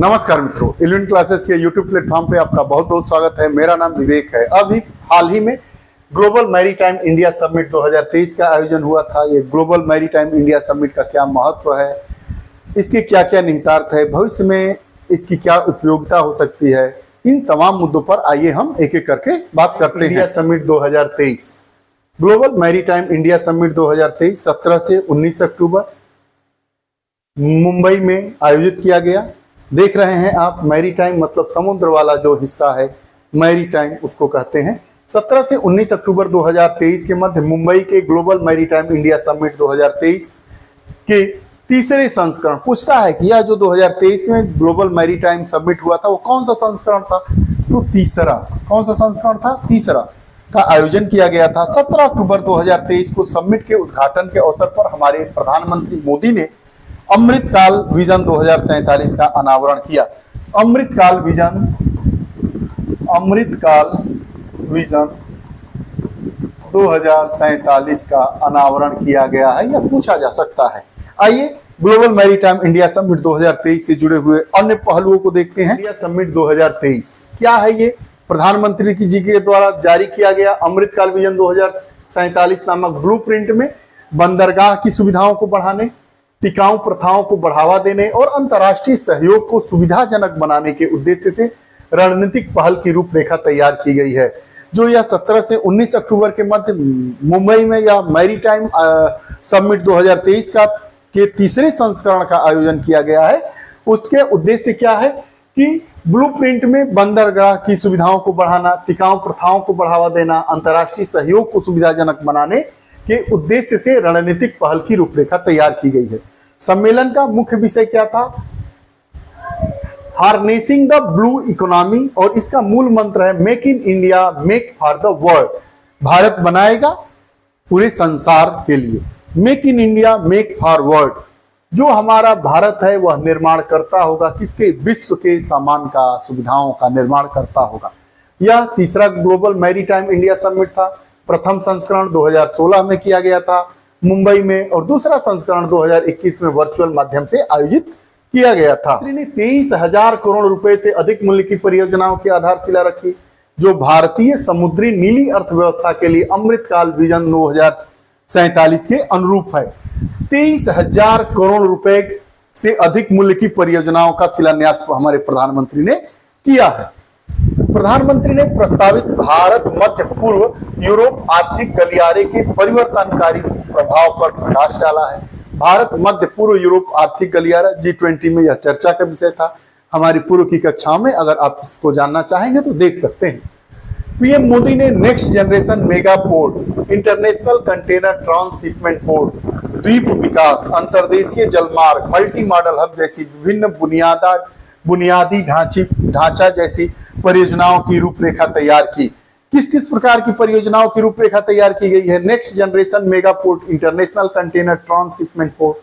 नमस्कार मित्रों, eleven classes के यूट्यूब प्लेटफॉर्म पे आपका बहुत बहुत स्वागत है। मेरा नाम विवेक है। अभी हाल ही में ग्लोबल मैरीटाइम इंडिया समिट 2023 का आयोजन हुआ था। ये ग्लोबल मैरीटाइम इंडिया समिट का क्या महत्व है, इसके क्या क्या निहितार्थ है, भविष्य में इसकी क्या उपयोगिता हो सकती है, इन तमाम मुद्दों पर आइए हम एक एक करके बात करते हैं। India summit 2023, global maritime India summit 2023 17 से 19 अक्टूबर मुंबई में आयोजित किया गया। देख रहे हैं आप, मैरीटाइम मतलब समुद्र वाला जो हिस्सा है, मैरीटाइम उसको कहते हैं। 17 से 19 अक्टूबर 2023 के मध्य मुंबई के ग्लोबल मैरीटाइम इंडिया समिट 2023 के तीसरे संस्करण पूछता है कि यह जो 2023 में ग्लोबल मैरीटाइम समिट हुआ था वो कौन सा संस्करण था, तो तीसरा। कौन सा संस्करण था? तीसरा का आयोजन किया गया था। 17 अक्टूबर 2023 को समिट के उद्घाटन के अवसर पर हमारे प्रधानमंत्री मोदी ने अमृतकाल विजन 2047 का अनावरण किया। अमृतकाल विजन 2047 का अनावरण किया गया है, यह पूछा जा सकता है। आइए ग्लोबल मैरीटाइम इंडिया समिट 2023 से जुड़े हुए अन्य पहलुओं को देखते हैं। इंडिया समिट 2023 क्या है? ये प्रधानमंत्री जी के द्वारा जारी किया गया अमृतकाल विजन 2047 नामक ब्लूप्रिंट में बंदरगाह की सुविधाओं को बढ़ाने, टिकाऊ प्रथाओं को बढ़ावा देने और अंतर्राष्ट्रीय सहयोग को सुविधाजनक बनाने के उद्देश्य से रणनीतिक पहल की रूपरेखा तैयार की गई है। जो यह 17 से 19 अक्टूबर के मध्य मुंबई में यह मैरीटाइम समिट 2023 का के तीसरे संस्करण का आयोजन किया गया है, उसके उद्देश्य क्या है कि ब्लूप्रिंट में बंदरगाह की सुविधाओं को बढ़ाना, टिकाऊ प्रथाओं को बढ़ावा देना, अंतर्राष्ट्रीय सहयोग को सुविधाजनक बनाने के उद्देश्य से रणनीतिक पहल की रूपरेखा तैयार की गई है। सम्मेलन का मुख्य विषय क्या था? हार्नेसिंग द ब्लू इकोनॉमी, और इसका मूल मंत्र है make in India make for the world. Bharat बनाएगा पूरे संसार के लिए। Make in India make for world. जो हमारा भारत है वह निर्माण करता होगा किसके? विश्व के सामान का, सुविधाओं का निर्माण करता होगा। यह तीसरा ग्लोबल मैरीटाइम इंडिया समिट था। प्रथम संस्करण 2016 में किया गया था मुंबई में, और दूसरा संस्करण 2021 में वर्चुअल माध्यम से आयोजित किया गया था। ने 23,000 करोड़ रुपए से अधिक मूल्य की परियोजनाओं की आधारशिला रखी, जो भारतीय समुद्री नीली अर्थव्यवस्था के लिए अमृतकाल विजन 2047 के अनुरूप है। 23,000 करोड़ रुपए से अधिक मूल्य की परियोजनाओं का शिलान्यास हमारे प्रधानमंत्री ने किया है। प्रधानमंत्री ने प्रस्तावित भारत मध्य पूर्व यूरोप आर्थिक गलियारे के परिवर्तनकारी प्रभाव पर प्रकाश डाला है। भारत मध्य पूर्व यूरोप आर्थिक गलियारा G20 में यह चर्चा का विषय था हमारी पूर्व की कक्षाओं में। अगर आप इसको जानना चाहेंगे तो देख सकते हैं। पीएम मोदी ने next generation mega port, international container transshipment port, द्वीप विकास, अंतर्देशीय जलमार्ग, मल्टी मॉडल हब जैसी विभिन्न बुनियादी ढांचा जैसी परियोजनाओं की रूपरेखा तैयार की। किस किस प्रकार की परियोजनाओं की रूपरेखा तैयार की गई है? Next generation mega port, international container transshipment port,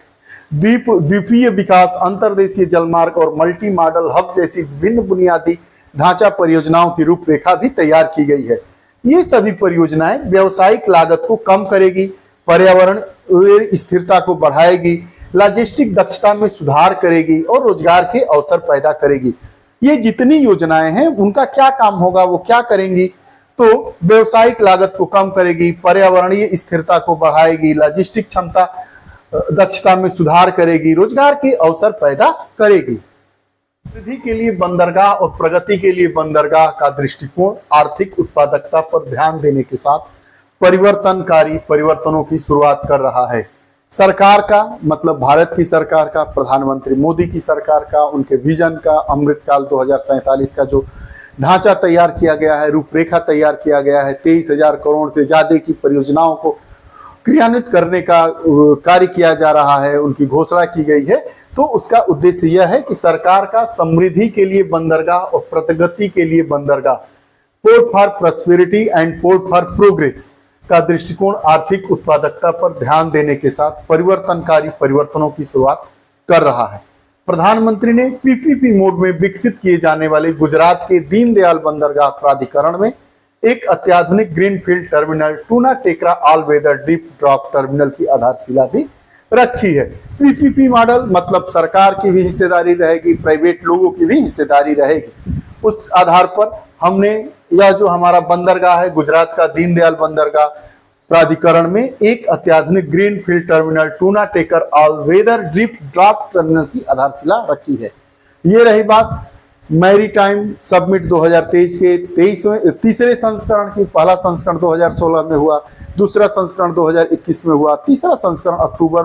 द्वीपीय विकास, अंतर्देशीय जलमार्ग और मल्टी मॉडल हब जैसी विभिन्न बुनियादी ढांचा परियोजनाओं की रूपरेखा भी तैयार की गई है। ये सभी परियोजनाएं व्यावसायिक लागत को कम करेगी, पर्यावरण स्थिरता को बढ़ाएगी, लॉजिस्टिक दक्षता में सुधार करेगी और रोजगार के अवसर पैदा करेगी। ये जितनी योजनाएं हैं उनका क्या काम होगा, वो क्या करेंगी? तो व्यवसायिक लागत को कम करेगी, पर्यावरणीय स्थिरता को बढ़ाएगी, लॉजिस्टिक क्षमता दक्षता में सुधार करेगी, रोजगार के अवसर पैदा करेगी। वृद्धि के लिए बंदरगाह और प्रगति के लिए बंदरगाह का दृष्टिकोण आर्थिक उत्पादकता पर ध्यान देने के साथ परिवर्तनकारी परिवर्तनों की शुरुआत कर रहा है। सरकार का मतलब भारत की सरकार का, प्रधानमंत्री मोदी की सरकार का, उनके विजन का, अमृतकाल 2047 का जो ढांचा तैयार किया गया है, रूपरेखा तैयार किया गया है, 23,000 करोड़ से ज्यादा की परियोजनाओं को क्रियान्वित करने का कार्य किया जा रहा है, उनकी घोषणा की गई है। तो उसका उद्देश्य यह है कि सरकार का समृद्धि के लिए बंदरगाह और प्रगति के लिए बंदरगाह, port for prosperity and port for progress का दृष्टिकोण आर्थिक उत्पादकता पर ध्यान देने के साथ परिवर्तनकारी परिवर्तनों की शुरुआत कर रहा है। प्रधानमंत्री ने पीपीपी मोड में विकसित किए जाने वाले गुजरात के दीनदयाल बंदरगाह प्राधिकरण में एक अत्याधुनिक greenfield terminal, Tuna Tekra all weather deep drop terminal की आधारशिला भी रखी है। पीपीपी मॉडल मतलब सरकार की भी हिस्सेदारी रहेगी, प्राइवेट लोगों की भी हिस्सेदारी रहेगी। उस आधार पर हमने यह जो हमारा बंदरगाह है, गुजरात का दीनदयाल बंदरगाह प्राधिकरण में एक अत्याधुनिक green field terminal, Tuna Tekra, all weather deep draft terminal की आधारशिला रखी है। ये रही बात मैरीटाइम समिट 2023 के तीसरे संस्करण की। पहला संस्करण 2016 में हुआ, दूसरा संस्करण 2021 में हुआ, तीसरा संस्करण अक्टूबर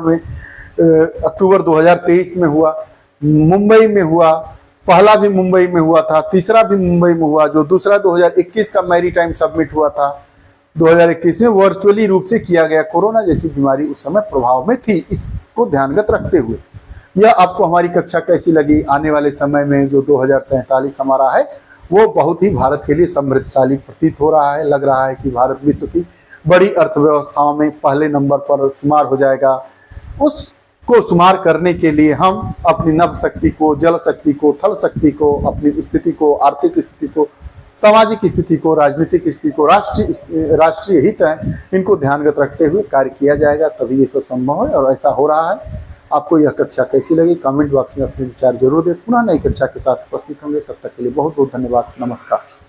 2023 में हुआ, मुंबई में हुआ। पहला भी मुंबई में हुआ था, तीसरा भी मुंबई में हुआ। जो दूसरा 2021 का मैरीटाइम समिट हुआ था 2021 में, वर्चुअली रूप से किया गया। कोरोना जैसी बीमारी उस समय प्रभाव में थी। इसको ध्यानगत रखते हुए यह आपको हमारी कक्षा कैसी लगी? आने वाले समय में जो 2047 हमारा है वो बहुत ही भारत के लिए समृद्धशाली प्रतीत हो रहा है। लग रहा है कि भारत विश्व की बड़ी अर्थव्यवस्थाओं में पहले नंबर पर शुमार हो जाएगा। उसको शुमार करने के लिए हम अपनी नभ शक्ति को, जल शक्ति को, थल शक्ति को, अपनी स्थिति को, आर्थिक स्थिति को, सामाजिक स्थिति को, राजनीतिक स्थिति को, राष्ट्रीय हित है, इनको ध्यानगत रखते हुए कार्य किया जाएगा, तभी ये सब संभव है और ऐसा हो रहा है। आपको यह कक्षा कैसी लगी? कमेंट बॉक्स में अपने विचार जरूर दें। पुनः नई कक्षा के साथ उपस्थित होंगे, तब तक के लिए बहुत बहुत धन्यवाद। नमस्कार।